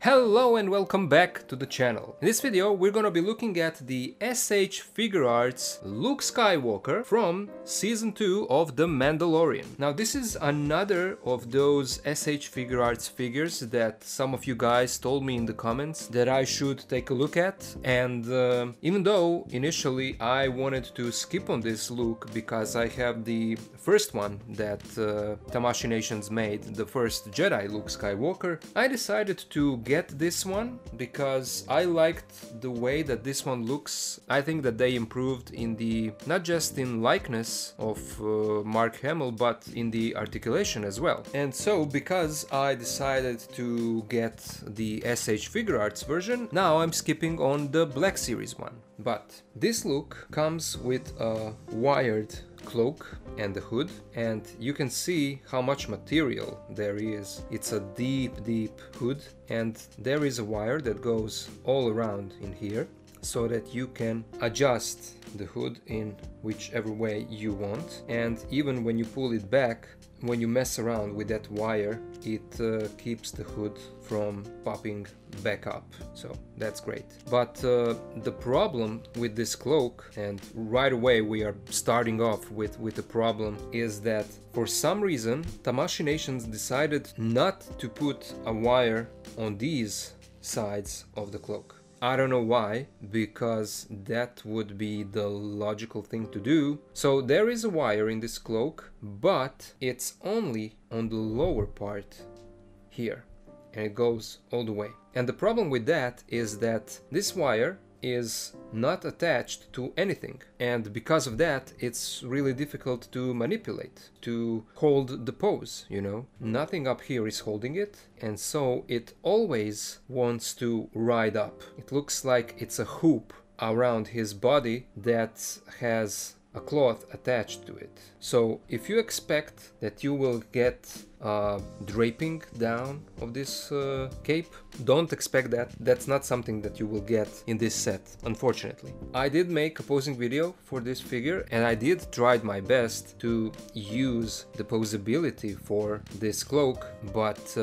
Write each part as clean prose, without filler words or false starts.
Hello and welcome back to the channel. In this video we're gonna be looking at the S.H.Figuarts Luke Skywalker from Season 2 of The Mandalorian. Now this is another of those S.H.Figuarts figures that some of you guys told me in the comments that I should take a look at, and even though initially I wanted to skip on this Luke because I have the first one that Tamashii Nations made, the first Jedi Luke Skywalker, I decided to get this one because I liked the way that this one looks. I think that they improved in the, not just in likeness of Mark Hamill, but in the articulation as well. And so because I decided to get the S.H.Figuarts version, now I'm skipping on the Black Series one. But this look comes with a wired cloak and the hood, and you can see how much material there is. It's a deep hood, and there is a wire that goes all around in here so that you can adjust the hood in whichever way you want. And even when you pull it back, when you mess around with that wire, it keeps the hood from popping back up, so that's great. But the problem with this cloak, and right away we are starting off with the problem, is that for some reason Tamashii Nations decided not to put a wire on these sides of the cloak. I don't know why, because that would be the logical thing to do. So there is a wire in this cloak, but it's only on the lower part here, and it goes all the way. And the problem with that is that this wire is not attached to anything, and because of that it's really difficult to manipulate, to hold the pose, you know. Nothing up here is holding it, and so it always wants to ride up. It looks like it's a hoop around his body that has a cloth attached to it. So if you expect that you will get draping down of this cape, don't expect that. That's not something that you will get in this set, unfortunately. I did make a posing video for this figure, and I did try my best to use the posability for this cloak, but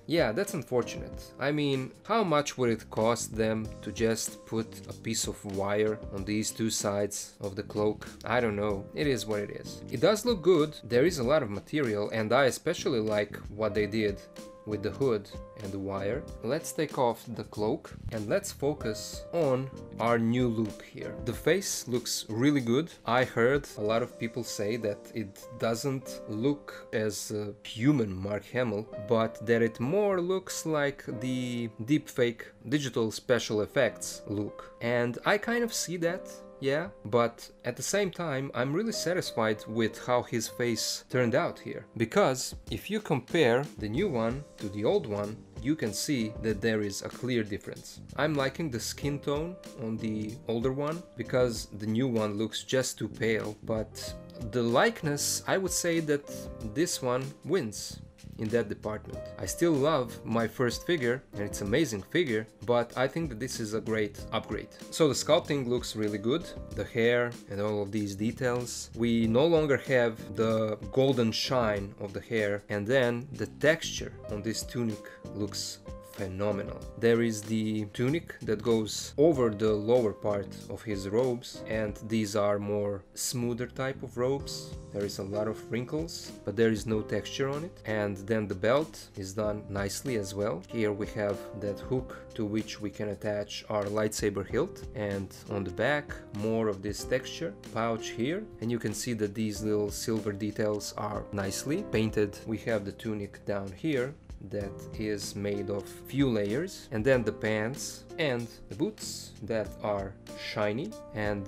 yeah, that's unfortunate. I mean, how much would it cost them to just put a piece of wire on these two sides of the cloak? I don't know. It is what it is. It does look good. There is a lot of material, and I especially like what they did with the hood and the wire. Let's take off the cloak and let's focus on our new Luke here. The face looks really good. I heard a lot of people say that it doesn't look as human Mark Hamill, but that it more looks like the deepfake digital special effects Luke. And I kind of see that. Yeah, but at the same time I'm really satisfied with how his face turned out here, because if you compare the new one to the old one, you can see that there is a clear difference. I'm liking the skin tone on the older one because the new one looks just too pale, but the likeness, I would say that this one wins in that department. I still love my first figure, and it's an amazing figure, but I think that this is a great upgrade. So the sculpting looks really good, the hair and all of these details. We no longer have the golden shine of the hair, and then the texture on this tunic looks phenomenal. There is the tunic that goes over the lower part of his robes, and these are more smoother type of robes. There is a lot of wrinkles, but there is no texture on it. And then the belt is done nicely as well. Here we have that hook to which we can attach our lightsaber hilt, and on the back more of this texture. Pouch here, and you can see that these little silver details are nicely painted. We have the tunic down here that is made of few layers, and then the pants and the boots that are shiny. And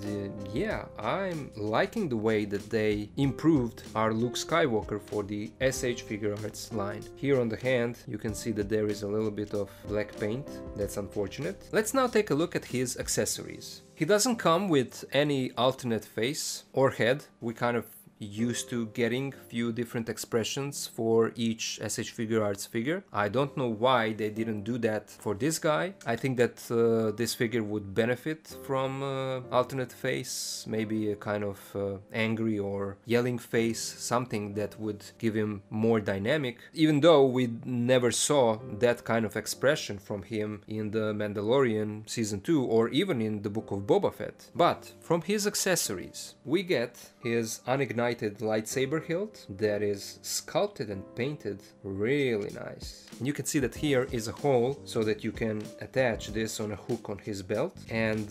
yeah, I'm liking the way that they improved our Luke Skywalker for the S.H.Figuarts line. Here on the hand you can see that there is a little bit of black paint. That's unfortunate. Let's now take a look at his accessories. He doesn't come with any alternate face or head. We kind of used to getting few different expressions for each S.H.Figuarts figure. I don't know why they didn't do that for this guy. I think that this figure would benefit from alternate face, maybe a kind of angry or yelling face, something that would give him more dynamic, even though we never saw that kind of expression from him in the Mandalorian season 2 or even in the Book of Boba Fett. But from his accessories we get his unignited lightsaber hilt that is sculpted and painted really nice. And you can see that here is a hole so that you can attach this on a hook on his belt, and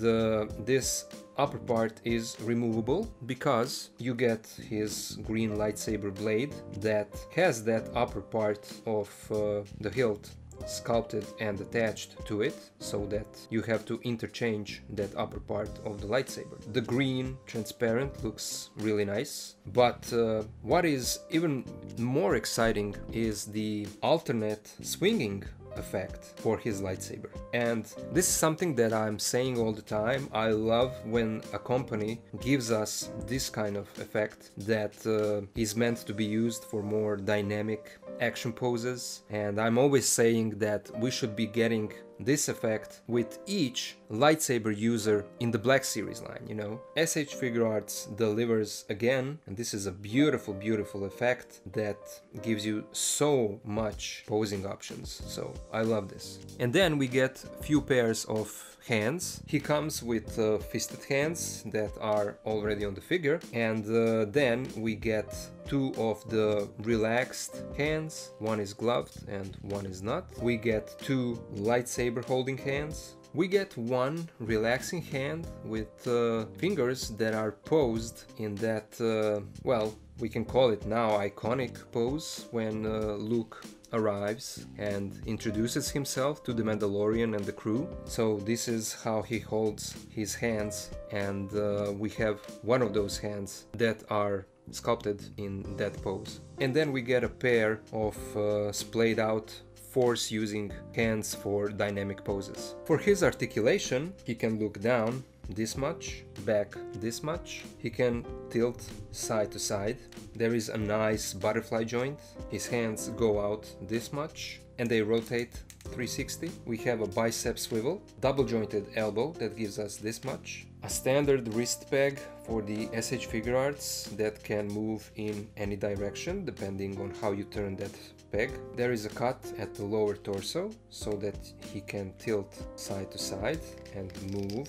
this upper part is removable because you get his green lightsaber blade that has that upper part of the hilt sculpted and attached to it, so that you have to interchange that upper part of the lightsaber. The green transparent looks really nice, but what is even more exciting is the alternate swinging effect for his lightsaber. And this is something that I'm saying all the time. I love when a company gives us this kind of effect that is meant to be used for more dynamic action poses, and I'm always saying that we should be getting this effect with each lightsaber user in the Black Series line, you know. S.H.Figuarts delivers again, and this is a beautiful, beautiful effect that gives you so much posing options, so I love this. And then we get few pairs of hands. He comes with fisted hands that are already on the figure, and then we get two of the relaxed hands. One is gloved and one is not. We get two lightsaber holding hands. We get one relaxing hand with fingers that are posed in that, well, we can call it now iconic pose when Luke arrives and introduces himself to the Mandalorian and the crew. So this is how he holds his hands, and we have one of those hands that are sculpted in that pose. And then we get a pair of splayed out force using hands for dynamic poses. For his articulation, he can look down this much, back this much. He can tilt side to side. There is a nice butterfly joint. His hands go out this much and they rotate 360. We have a bicep swivel, double jointed elbow that gives us this much, a standard wrist peg for the S.H.Figuarts that can move in any direction depending on how you turn that peg. There is a cut at the lower torso so that he can tilt side to side and move,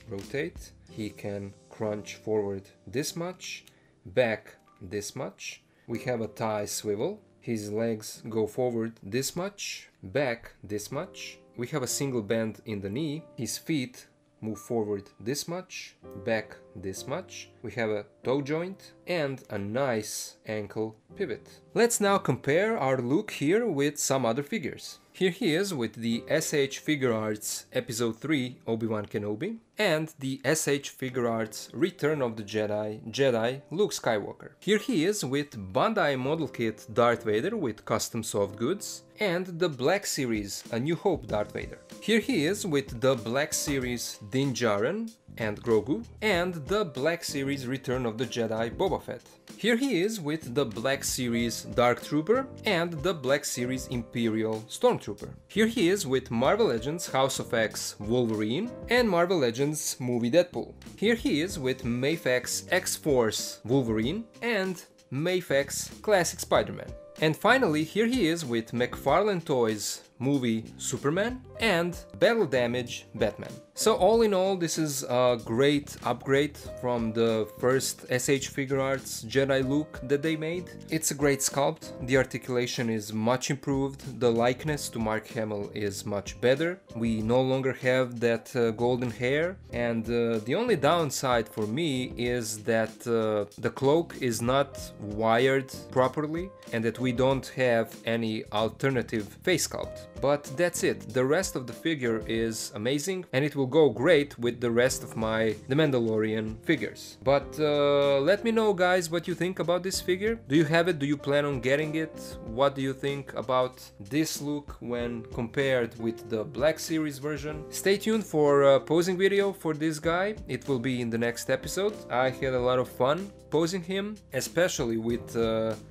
rotate. He can crunch forward this much, back this much. We have a thigh swivel. His legs go forward this much, back this much. We have a single bend in the knee. His feet move forward this much, back this much. We have a toe joint and a nice ankle pivot. Let's now compare our Luke here with some other figures. Here he is with the S.H.Figuarts Episode 3 Obi-Wan Kenobi and the S.H.Figuarts Return of the Jedi Luke Skywalker. Here he is with BANDAI model kit Darth Vader with custom soft goods and the Black Series A New Hope Darth Vader. Here he is with the Black Series Din Djarin and Grogu and the Black Series Return of the Jedi Boba Fett. Here he is with the Black Series Dark Trooper and the Black Series Imperial Stormtrooper. Here he is with Marvel Legends House of X Wolverine and Marvel Legends Movie Deadpool. Here he is with Mafex X-Force Wolverine and Mafex Classic Spider-Man. And finally, here he is with McFarlane Toys movie Superman and Battle Damage Batman. So all in all, this is a great upgrade from the first S.H.Figuarts Jedi Luke that they made. It's a great sculpt, the articulation is much improved, the likeness to Mark Hamill is much better, we no longer have that golden hair, and the only downside for me is that the cloak is not wired properly and that we don't have any alternative face sculpt. but that's it. The rest of the figure is amazing and it will go great with the rest of my The Mandalorian figures. But let me know, guys, what you think about this figure. Do you have it? Do you plan on getting it? What do you think about this look when compared with the Black Series version? Stay tuned for a posing video for this guy. It will be in the next episode. I had a lot of fun posing him, especially with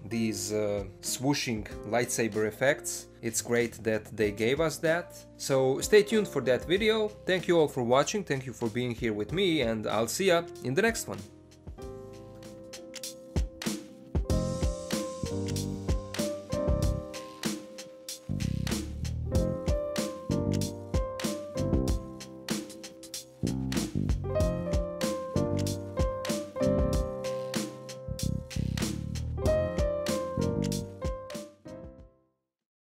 these swooshing lightsaber effects. It's great that they gave us that. So stay tuned for that video. Thank you all for watching, thank you for being here with me, and I'll see ya in the next one.